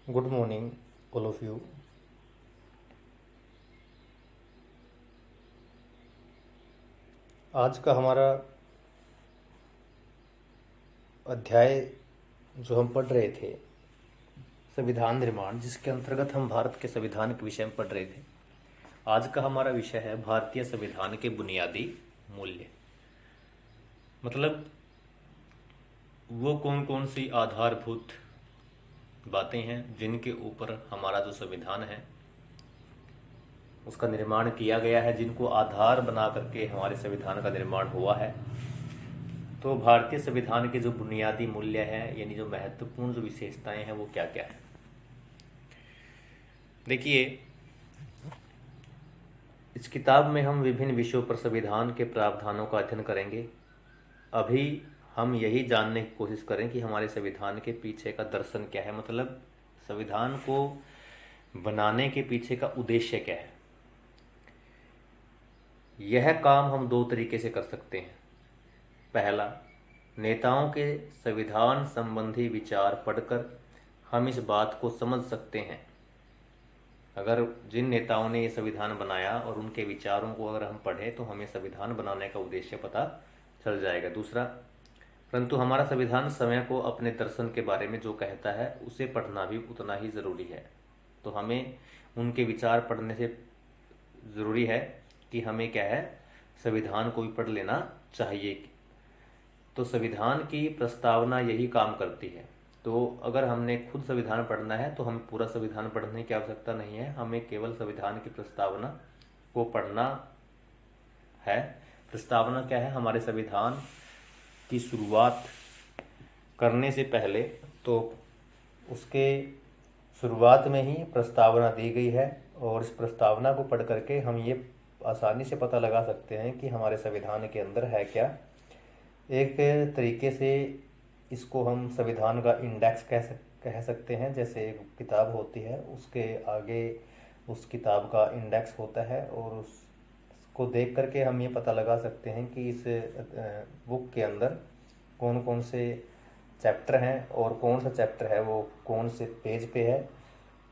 Good morning all of you. आज का हमारा अध्याय जो हम पढ़ रहे थे संविधान निर्माण, जिसके अंतर्गत हम भारत के संविधान के विषय में पढ़ रहे थे। आज का हमारा विषय है भारतीय संविधान के बुनियादी मूल्य। मतलब वो कौन कौन सी आधारभूत बातें हैं जिनके ऊपर हमारा जो संविधान है उसका निर्माण किया गया है, जिनको आधार बना करके हमारे संविधान का निर्माण हुआ है। तो भारतीय संविधान के जो बुनियादी मूल्य हैं, यानी जो महत्वपूर्ण जो विशेषताएं हैं, वो क्या क्या है। देखिए, इस किताब में हम विभिन्न विषयों पर संविधान के प्रावधानों का अध्ययन करेंगे। अभी हम यही जानने की कोशिश करें कि हमारे संविधान के पीछे का दर्शन क्या है, मतलब संविधान को बनाने के पीछे का उद्देश्य क्या है। यह काम हम दो तरीके से कर सकते हैं। पहला, नेताओं के संविधान संबंधी विचार पढ़कर हम इस बात को समझ सकते हैं। अगर जिन नेताओं ने ये संविधान बनाया और उनके विचारों को अगर हम पढ़ें तो हमें संविधान बनाने का उद्देश्य पता चल जाएगा। दूसरा, परंतु हमारा संविधान समय को अपने दर्शन के बारे में जो कहता है उसे पढ़ना भी उतना ही ज़रूरी है। तो हमें उनके विचार पढ़ने से ज़रूरी है कि हमें क्या है, संविधान को भी पढ़ लेना चाहिए। तो संविधान की प्रस्तावना यही काम करती है। तो अगर हमने खुद संविधान पढ़ना है तो हमें पूरा संविधान पढ़ने की आवश्यकता नहीं है, हमें केवल संविधान की प्रस्तावना को पढ़ना है। प्रस्तावना क्या है? हमारे संविधान की शुरुआत करने से पहले तो उसके शुरुआत में ही प्रस्तावना दी गई है, और इस प्रस्तावना को पढ़ करके हम ये आसानी से पता लगा सकते हैं कि हमारे संविधान के अंदर है क्या। एक तरीके से इसको हम संविधान का इंडेक्स कह सकते हैं। जैसे एक किताब होती है, उसके आगे उस किताब का इंडेक्स होता है, और उसको देख करके हम ये पता लगा सकते हैं कि इस बुक के अंदर कौन कौन से चैप्टर हैं और कौन सा चैप्टर है वो कौन से पेज पे है।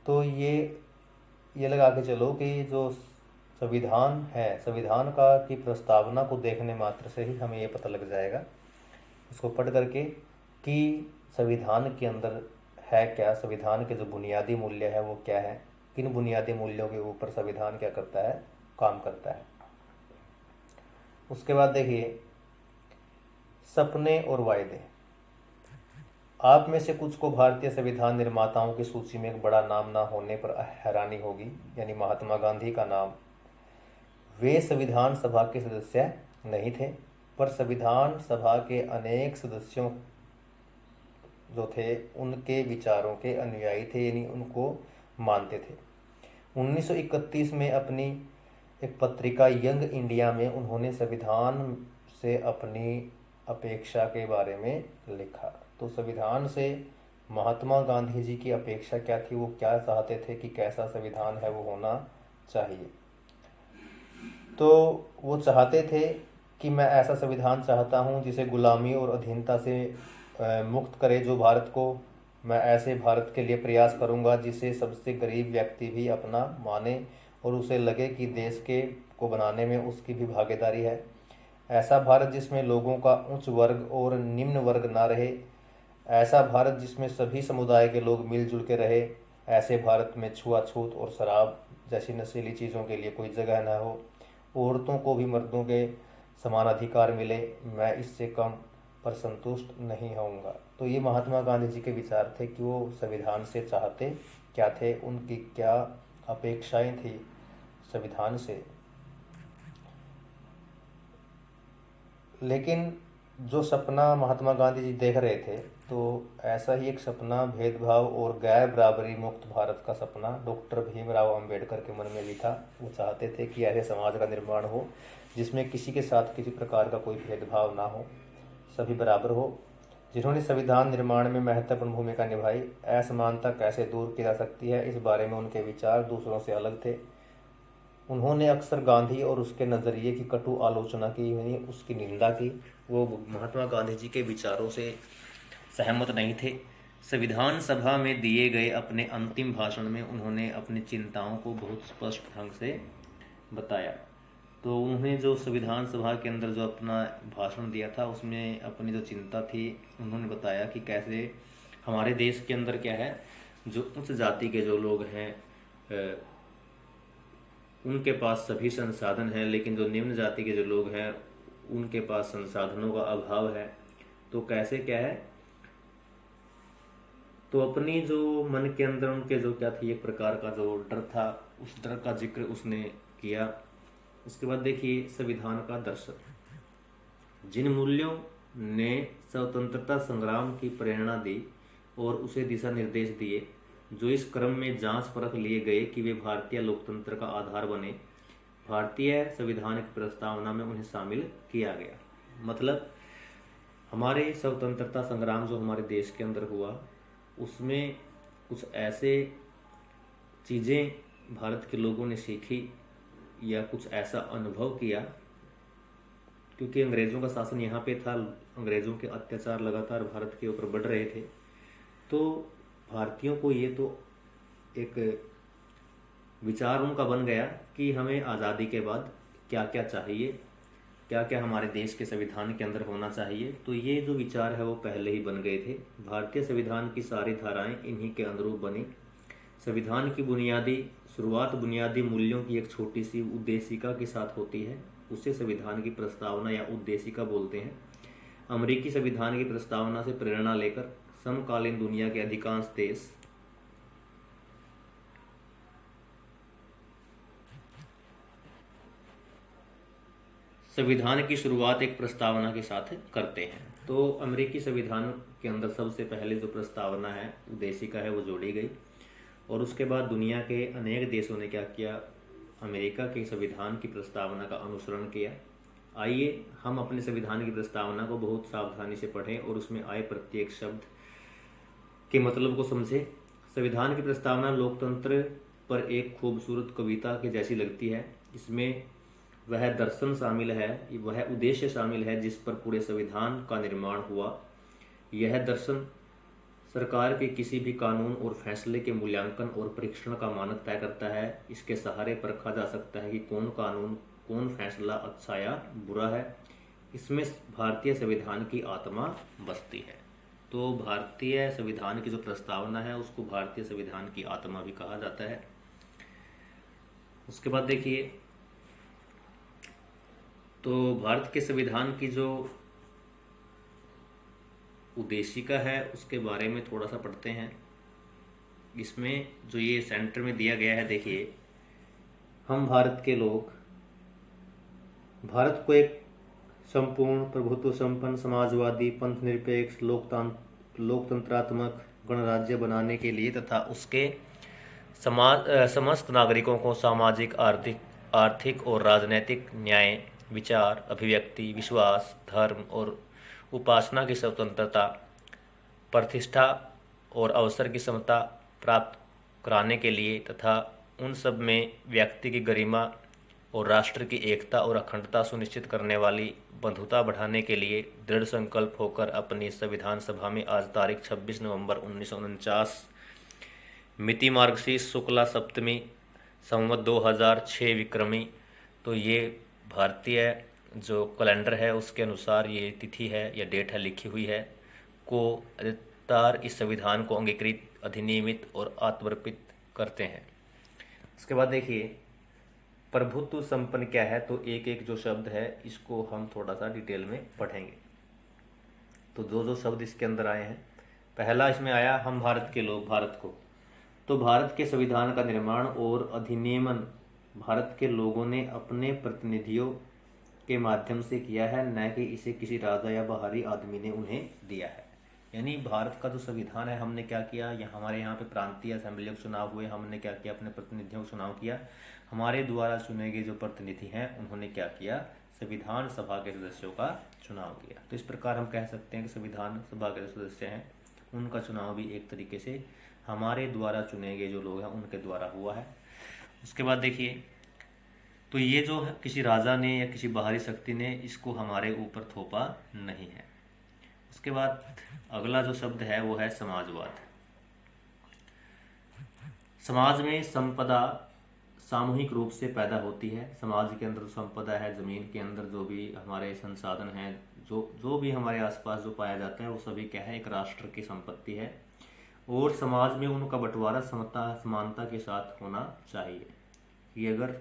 तो ये लगा के चलो कि जो संविधान है, संविधान का की प्रस्तावना को देखने मात्र से ही हमें ये पता लग जाएगा, उसको पढ़ करके, कि संविधान के अंदर है क्या, संविधान के जो बुनियादी मूल्य है वो क्या है, किन बुनियादी मूल्यों के ऊपर संविधान क्या करता है, काम करता है। उसके बाद देखिए, सपने और वायदे। आप में से कुछ को भारतीय संविधान निर्माताओं की सूची में एक बड़ा नाम ना होने पर हैरानी होगी, यानी महात्मा गांधी का नाम। वे संविधान सभा के सदस्य नहीं थे, पर संविधान सभा के अनेक सदस्यों जो थे उनके विचारों के अनुयायी थे, यानी उनको मानते थे। 1931 में अपनी एक पत्रिका यंग इंडिया में उन्होंने संविधान से अपनी अपेक्षा के बारे में लिखा। तो संविधान से महात्मा गांधी जी की अपेक्षा क्या थी, वो क्या चाहते थे कि कैसा संविधान है वो होना चाहिए। तो वो चाहते थे कि मैं ऐसा संविधान चाहता हूँ जिसे गुलामी और अधीनता से मुक्त करे जो भारत को। मैं ऐसे भारत के लिए प्रयास करूँगा जिसे सबसे गरीब व्यक्ति भी अपना माने और उसे लगे कि देश के को बनाने में उसकी भी भागीदारी है। ऐसा भारत जिसमें लोगों का उच्च वर्ग और निम्न वर्ग ना रहे। ऐसा भारत जिसमें सभी समुदाय के लोग मिलजुल के रहे। ऐसे भारत में छुआछूत और शराब जैसी नशीली चीज़ों के लिए कोई जगह ना हो। औरतों को भी मर्दों के समान अधिकार मिले। मैं इससे कम पर संतुष्ट नहीं होऊंगा। तो ये महात्मा गांधी जी के विचार थे कि वो संविधान से चाहते क्या थे, उनकी क्या अपेक्षाएं थी संविधान से। लेकिन जो सपना महात्मा गांधी जी देख रहे थे, तो ऐसा ही एक सपना भेदभाव और गैर बराबरी मुक्त भारत का सपना डॉक्टर भीमराव अंबेडकर के मन में भी था। वो चाहते थे कि ऐसे समाज का निर्माण हो जिसमें किसी के साथ किसी प्रकार का कोई भेदभाव ना हो, सभी बराबर हो। जिन्होंने संविधान निर्माण में महत्वपूर्ण भूमिका निभाई। असमानता कैसे दूर की जा सकती है, इस बारे में उनके विचार दूसरों से अलग थे। उन्होंने अक्सर गांधी और उसके नज़रिए की कटु आलोचना की, यानी उसकी निंदा की। वो महात्मा गांधी जी के विचारों से सहमत नहीं थे। संविधान सभा में दिए गए अपने अंतिम भाषण में उन्होंने अपनी चिंताओं को बहुत स्पष्ट ढंग से बताया। तो उन्होंने जो संविधान सभा के अंदर जो अपना भाषण दिया था उसमें अपनी जो चिंता थी उन्होंने बताया कि कैसे हमारे देश के अंदर क्या है, जो उच्च जाति के जो लोग हैं उनके पास सभी संसाधन हैं, लेकिन जो निम्न जाति के जो लोग हैं उनके पास संसाधनों का अभाव है। तो कैसे क्या है, तो अपनी जो मन के अंदर उनके जो क्या थी, एक प्रकार का जो डर था, उस डर का जिक्र उसने किया। उसके बाद देखिए संविधान का दर्शन, जिन मूल्यों ने स्वतंत्रता संग्राम की प्रेरणा दी और उसे दिशा निर्देश दिए, जो इस क्रम में जांच परख लिए गए कि वे भारतीय लोकतंत्र का आधार बने, भारतीय संविधान की प्रस्तावना में उन्हें शामिल किया गया। मतलब हमारे स्वतंत्रता संग्राम जो हमारे देश के अंदर हुआ उसमें कुछ ऐसे चीज़ें भारत के लोगों ने सीखी या कुछ ऐसा अनुभव किया, क्योंकि अंग्रेज़ों का शासन यहाँ पे था, अंग्रेज़ों के अत्याचार लगातार भारत के ऊपर बढ़ रहे थे। तो भारतीयों को ये तो एक विचार उनका बन गया कि हमें आज़ादी के बाद क्या क्या चाहिए, क्या क्या हमारे देश के संविधान के अंदर होना चाहिए। तो ये जो विचार है वो पहले ही बन गए थे। भारतीय संविधान की सारी धाराएं इन्हीं के अनुरूप बनी। संविधान की बुनियादी शुरुआत बुनियादी मूल्यों की एक छोटी सी उद्देशिका के साथ होती है, उसे संविधान की प्रस्तावना या उद्देशिका बोलते हैं। अमेरिकी संविधान की प्रस्तावना से प्रेरणा लेकर समकालीन दुनिया के अधिकांश देश संविधान की शुरुआत एक प्रस्तावना के साथ करते हैं। तो अमेरिकी संविधान के अंदर सबसे पहले जो प्रस्तावना है, उद्देशिका है, वो जोड़ी गई और उसके बाद दुनिया के अनेक देशों ने क्या किया, अमेरिका के संविधान की प्रस्तावना का अनुसरण किया। आइए हम अपने संविधान की प्रस्तावना को बहुत सावधानी से पढ़ें और उसमें आए प्रत्येक शब्द के मतलब को समझें। संविधान की प्रस्तावना लोकतंत्र पर एक खूबसूरत कविता के जैसी लगती है। इसमें वह दर्शन शामिल है, वह उद्देश्य शामिल है जिस पर पूरे संविधान का निर्माण हुआ। यह दर्शन सरकार के किसी भी कानून और फैसले के मूल्यांकन और परीक्षण का मानक तय करता है। इसके सहारे परखा जा सकता है कि कौन कानून, कौन फैसला अच्छा या बुरा है। इसमें भारतीय संविधान की आत्मा बसती है। तो भारतीय संविधान की जो प्रस्तावना है उसको भारतीय संविधान की आत्मा भी कहा जाता है। उसके बाद देखिए, तो भारत के संविधान की जो उद्देशिका है उसके बारे में थोड़ा सा पढ़ते हैं। इसमें जो ये सेंटर में दिया गया है, देखिए, हम भारत के लोग भारत को एक संपूर्ण प्रभुत्व संपन्न समाजवादी पंथ निरपेक्ष लोकतंत्रात्मक गणराज्य बनाने के लिए तथा उसके समस्त नागरिकों को सामाजिक, आर्थिक और राजनैतिक न्याय, विचार, अभिव्यक्ति, विश्वास, धर्म और उपासना की स्वतंत्रता, प्रतिष्ठा और अवसर की समता प्राप्त कराने के लिए तथा उन सब में व्यक्ति की गरिमा और राष्ट्र की एकता और अखंडता सुनिश्चित करने वाली बंधुता बढ़ाने के लिए दृढ़ संकल्प होकर अपनी संविधान सभा में आज तारीख 26 नवंबर 1949 मिति मार्गशीर्ष शुक्ला सप्तमी संवत 2006 विक्रमी, तो ये भारतीय जो कैलेंडर है उसके अनुसार ये तिथि है या डेट है लिखी हुई है, को अधिकतर इस संविधान को अंगीकृत, अधिनियमित और आत्मर्पित करते हैं। उसके बाद देखिए, प्रभुत्व संपन्न क्या है, तो एक एक जो शब्द है इसको हम थोड़ा सा डिटेल में पढ़ेंगे। तो जो जो शब्द इसके अंदर आए हैं, पहला इसमें आया हम भारत के लोग, भारत को, तो भारत के संविधान का निर्माण और अधिनियमन भारत के लोगों ने अपने प्रतिनिधियों के माध्यम से किया है, न कि इसे किसी राजा या बाहरी आदमी ने उन्हें दिया है। यानी भारत का जो संविधान है, हमने क्या किया, हमारे यहाँ पे प्रांतीय असेंबलियों के चुनाव हुए, हमने क्या किया, अपने प्रतिनिधियों का चुनाव किया। हमारे द्वारा चुने गए जो प्रतिनिधि हैं उन्होंने क्या किया, संविधान सभा के सदस्यों का चुनाव किया। तो इस प्रकार हम कह सकते हैं कि संविधान सभा के जो सदस्य हैं उनका चुनाव भी एक तरीके से हमारे द्वारा चुने गए जो लोग हैं उनके द्वारा हुआ है। उसके बाद देखिए, तो ये जो है किसी राजा ने या किसी बाहरी शक्ति ने इसको हमारे ऊपर थोपा नहीं है। इसके बाद अगला जो शब्द है वो है समाजवाद। समाज में संपदा सामूहिक रूप से पैदा होती है। समाज के अंदर जो संपदा है, ज़मीन के अंदर जो भी हमारे संसाधन हैं, जो जो भी हमारे आसपास जो पाया जाता है, वो सभी क्या है, एक राष्ट्र की संपत्ति है। और समाज में उनका बंटवारा समता समानता के साथ होना चाहिए कि अगर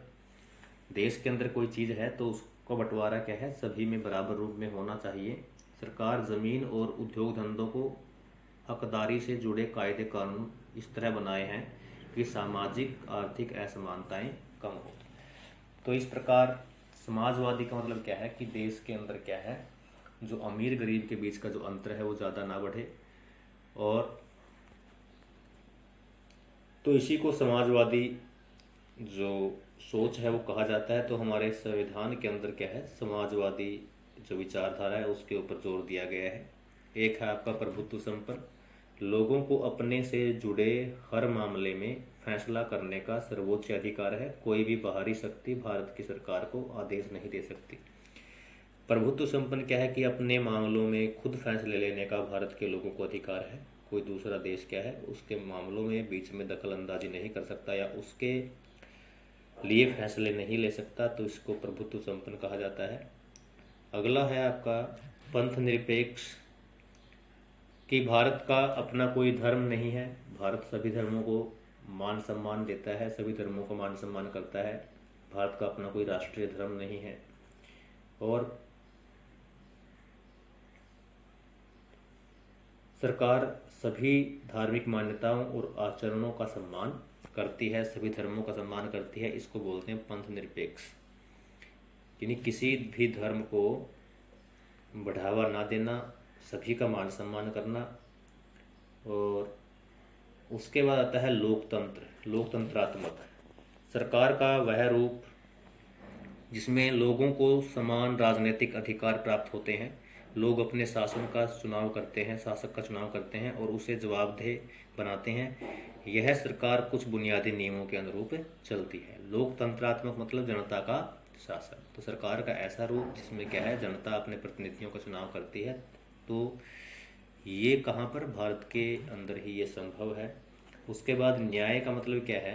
देश के अंदर कोई चीज़ है तो उसका बंटवारा क्या है, सभी में बराबर रूप में होना चाहिए। सरकार ज़मीन और उद्योग धंधों को हकदारी से जुड़े कायदे कानून इस तरह बनाए हैं कि सामाजिक आर्थिक असमानताएं कम हो। तो इस प्रकार समाजवादी का मतलब क्या है कि देश के अंदर क्या है, जो अमीर गरीब के बीच का जो अंतर है वो ज़्यादा ना बढ़े। और तो इसी को समाजवादी जो सोच है वो कहा जाता है। तो हमारे संविधान के अंदर क्या है, समाजवादी जो विचारधारा है उसके ऊपर जोर दिया गया है। एक है आपका प्रभुत्व संपन्न, लोगों को अपने से जुड़े हर मामले में फैसला करने का सर्वोच्च अधिकार है। कोई भी बाहरी शक्ति भारत की सरकार को आदेश नहीं दे सकती। प्रभुत्व संपन्न क्या है कि अपने मामलों में खुद फैसले लेने का भारत के लोगों को अधिकार है। कोई दूसरा देश क्या है, उसके मामलों में बीच में दखल अंदाजी नहीं कर सकता या उसके लिए फैसले नहीं ले सकता, तो इसको प्रभुत्व संपन्न कहा जाता है। अगला है आपका पंथ निरपेक्ष, कि भारत का अपना कोई धर्म नहीं है। भारत सभी धर्मों को मान सम्मान देता है, सभी धर्मों को मान सम्मान करता है। भारत का अपना कोई राष्ट्रीय धर्म नहीं है। और सरकार सभी धार्मिक मान्यताओं और आचरणों का सम्मान करती है, सभी धर्मों का सम्मान करती है। इसको बोलते हैं पंथ निरपेक्ष, यानी किसी भी धर्म को बढ़ावा ना देना, सभी का मान सम्मान करना। और उसके बाद आता है लोकतंत्र, लोकतंत्रात्मक, सरकार का वह रूप जिसमें लोगों को समान राजनीतिक अधिकार प्राप्त होते हैं। लोग अपने शासन का चुनाव करते हैं, शासक का चुनाव करते हैं और उसे जवाबदेह बनाते हैं। यह सरकार कुछ बुनियादी नियमों के अनुरूप चलती है। लोकतंत्रात्मक मतलब जनता का शासन। तो सरकार का ऐसा रूप जिसमें क्या है, जनता अपने प्रतिनिधियों का चुनाव करती है। तो ये कहाँ पर, भारत के अंदर ही ये संभव है। उसके बाद न्याय का मतलब क्या है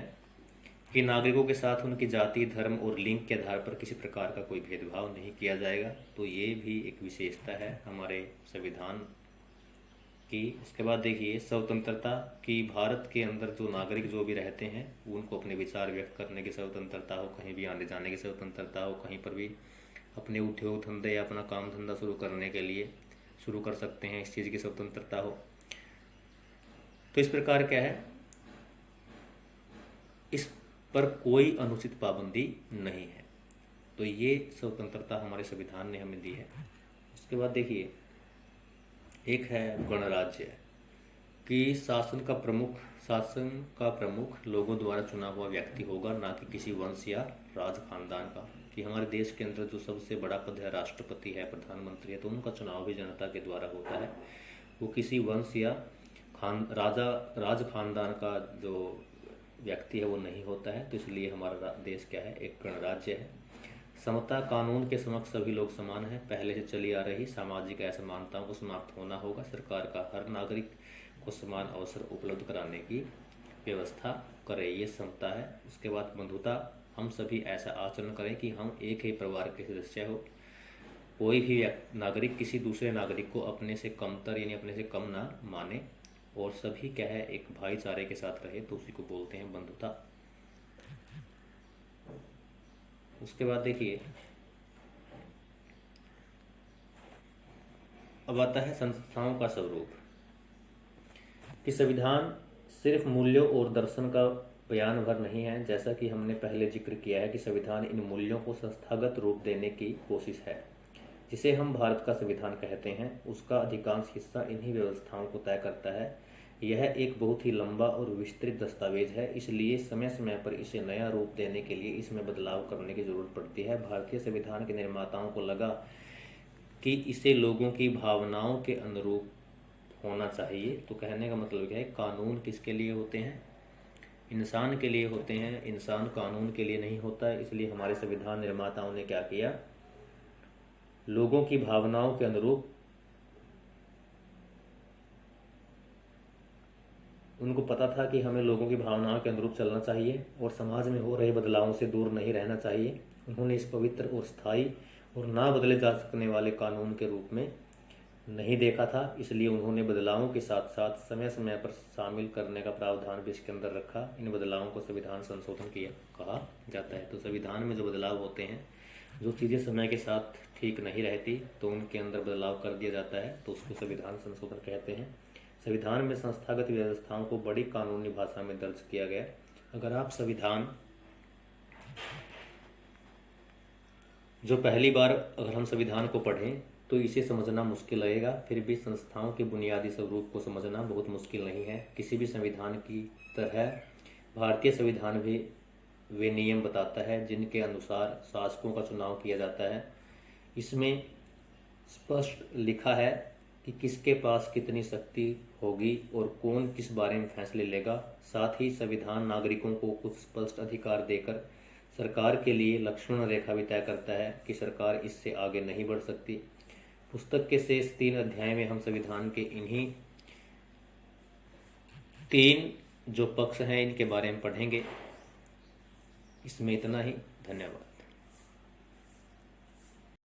कि नागरिकों के साथ उनकी जाति, धर्म और लिंग के आधार पर किसी प्रकार का कोई भेदभाव नहीं किया जाएगा। तो ये भी एक विशेषता है हमारे संविधान की। उसके बाद देखिए स्वतंत्रता, कि भारत के अंदर जो नागरिक जो भी रहते हैं उनको अपने विचार व्यक्त करने की स्वतंत्रता हो, कहीं भी आने जाने की स्वतंत्रता हो, कहीं पर भी अपने उद्योग धंधे या अपना काम धंधा शुरू करने के लिए शुरू कर सकते हैं, इस चीज़ की स्वतंत्रता हो। तो इस प्रकार क्या है, इस पर कोई अनुचित पाबंदी नहीं है। तो ये स्वतंत्रता हमारे संविधान ने हमें दी है। उसके बाद देखिए एक है गणराज्य, कि शासन का प्रमुख लोगों द्वारा चुना हुआ व्यक्ति होगा, ना कि किसी वंश या राज खानदान का। कि हमारे देश के अंदर जो सबसे बड़ा पद है, राष्ट्रपति है, प्रधानमंत्री है, तो उनका चुनाव भी जनता के द्वारा होता है। वो किसी वंश या राज खानदान का जो व्यक्ति है वो नहीं होता है। तो इसलिए हमारा देश क्या है, एक गणराज्य है। समता, कानून के समक्ष सभी लोग समान हैं। पहले से चली आ रही सामाजिक असमानताओं को समाप्त होना होगा। सरकार का हर नागरिक को समान अवसर उपलब्ध कराने की व्यवस्था करे, ये समता है। उसके बाद बंधुता, हम सभी ऐसा आचरण करें कि हम एक ही परिवार के सदस्य हो। कोई भी नागरिक किसी दूसरे नागरिक को अपने से कमतर यानी अपने से कम ना माने और सभी क्या है, एक भाईचारे के साथ रहे, तो उसी को बोलते हैं बंधुता। उसके बाद देखिए अब आता है संस्थाओं का स्वरूप, कि संविधान सिर्फ मूल्यों और दर्शन का बयान भर नहीं है। जैसा कि हमने पहले जिक्र किया है कि संविधान इन मूल्यों को संस्थागत रूप देने की कोशिश है। जिसे हम भारत का संविधान कहते हैं, उसका अधिकांश हिस्सा इन्हीं व्यवस्थाओं को तय करता है। यह एक बहुत ही लंबा और विस्तृत दस्तावेज है, इसलिए समय समय पर इसे नया रूप देने के लिए इसमें बदलाव करने की जरूरत पड़ती है। भारतीय संविधान के निर्माताओं को लगा कि इसे लोगों की भावनाओं के अनुरूप होना चाहिए। तो कहने का मतलब क्या है, कानून किसके लिए होते हैं, इंसान के लिए होते हैं, इंसान कानून के लिए नहीं होता। इसलिए हमारे संविधान निर्माताओं ने क्या किया, लोगों की भावनाओं के अनुरूप उनको पता था कि हमें लोगों की भावनाओं के अनुरूप चलना चाहिए और समाज में हो रहे बदलावों से दूर नहीं रहना चाहिए। उन्होंने इस पवित्र और स्थायी और ना बदले जा सकने वाले कानून के रूप में नहीं देखा था, इसलिए उन्होंने बदलावों के साथ साथ समय समय पर शामिल करने का प्रावधान भी इसके अंदर रखा। इन बदलावों को संविधान संशोधन किया कहा जाता है। तो संविधान में जो बदलाव होते हैं, जो चीज़ें समय के साथ ठीक नहीं रहती तो उनके अंदर बदलाव कर दिया जाता है, तो उसको संविधान संशोधन कहते हैं। संविधान में संस्थागत व्यवस्थाओं को बड़ी कानूनी भाषा में दर्ज किया गया। अगर आप संविधान जो पहली बार अगर हम संविधान को पढ़ें तो इसे समझना मुश्किल लगेगा, फिर भी संस्थाओं के बुनियादी स्वरूप को समझना बहुत मुश्किल नहीं है। किसी भी संविधान की तरह भारतीय संविधान भी वे नियम बताता है जिनके अनुसार शासकों का चुनाव किया जाता है। इसमें स्पष्ट लिखा है कि किसके पास कितनी शक्ति होगी और कौन किस बारे में फैसले लेगा। साथ ही संविधान नागरिकों को कुछ स्पष्ट अधिकार देकर सरकार के लिए लक्ष्मण रेखा भी तय करता है कि सरकार इससे आगे नहीं बढ़ सकती। पुस्तक के शेष 3 अध्याय में हम संविधान के इन्हीं 3 जो पक्ष हैं इनके बारे में पढ़ेंगे। इसमें इतना ही। धन्यवाद।